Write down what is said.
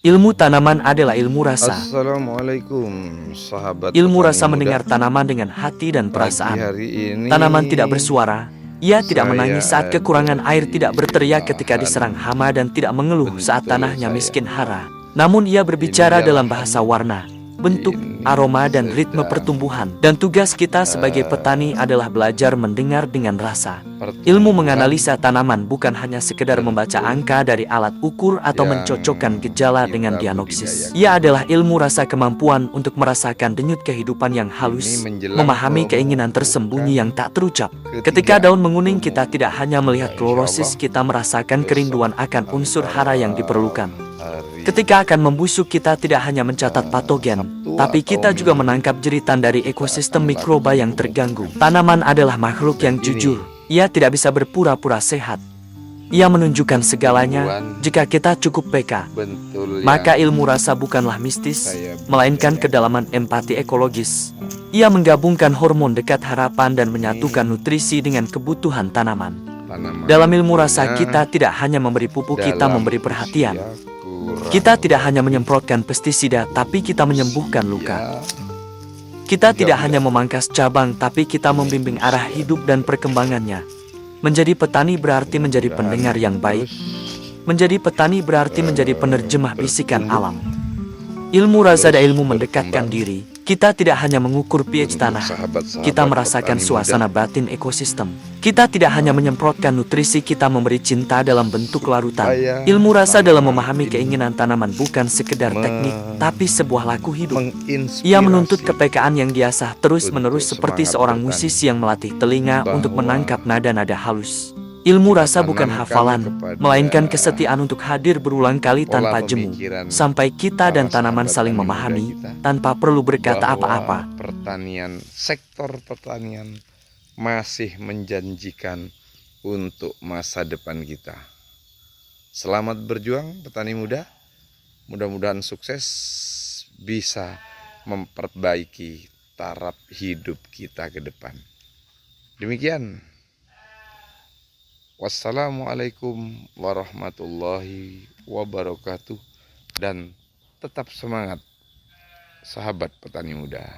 Ilmu tanaman adalah ilmu rasa. Assalamualaikum sahabat Ilmu petani rasa muda. mendengar tanaman dengan hati dan Pagi perasaan. hari ini Tanaman tidak bersuara. Ia tidak saya menangis saat kekurangan ada air, tidak di berteriak ketika lahan diserang hama, dan tidak mengeluh saat bentul tanahnya saya. miskin hara. Namun ia berbicara Ini dia dalam bahasa lahannya. warna, bentuk, Ini aroma, dan ritme sedang pertumbuhan. Dan tugas kita sebagai petani adalah belajar mendengar dengan rasa. Ilmu menganalisa tanaman bukan hanya sekedar membaca angka dari alat ukur atau yang mencocokkan gejala dengan kita diagnosis. budidayakan. Ia adalah ilmu rasa, kemampuan untuk merasakan denyut kehidupan yang halus, menjelang memahami keinginan tersembunyi yang tak terucap. Ketika daun menguning, kita tidak hanya melihat klorosis, kita merasakan kerinduan akan unsur hara yang diperlukan. Ketika akan membusuk, kita tidak hanya mencatat patogen, tapi kita juga menangkap jeritan dari ekosistem mikroba yang terganggu. Tanaman adalah makhluk yang jujur. Ia tidak bisa berpura-pura sehat. Ia menunjukkan segalanya. Jika kita cukup peka, maka ilmu rasa bukanlah mistis, melainkan kedalaman empati ekologis. Ia menggabungkan hormon dekat harapan dan menyatukan nutrisi dengan kebutuhan tanaman. Dalam ilmu rasa, kita tidak hanya memberi pupuk, kita memberi perhatian. Kita tidak hanya menyemprotkan pestisida, tapi kita menyembuhkan luka. Kita tidak hanya memangkas cabang, tapi kita membimbing arah hidup dan perkembangannya. Menjadi petani berarti menjadi pendengar yang baik. Menjadi petani berarti menjadi penerjemah bisikan alam. Ilmu rasa dan ilmu mendekatkan diri. Kita tidak hanya mengukur pH tanah, kita merasakan suasana batin ekosistem. Kita tidak hanya menyemprotkan nutrisi, kita memberi cinta dalam bentuk larutan. Ilmu rasa dalam memahami keinginan tanaman bukan sekedar teknik, tapi sebuah laku hidup. Ia menuntut kepekaan yang diasah terus-menerus, seperti seorang musisi yang melatih telinga untuk menangkap nada-nada halus. Ilmu rasa bukan hafalan, melainkan kesetiaan untuk hadir berulang kali tanpa jemu, sampai kita dan tanaman saling memahami tanpa perlu berkata apa-apa. Sektor pertanian masih menjanjikan untuk masa depan kita. Selamat berjuang petani muda. Mudah-mudahan sukses bisa memperbaiki taraf hidup kita ke depan. Demikian. Wassalamualaikum warahmatullahi wabarakatuh. Dan tetap semangat sahabat petani muda.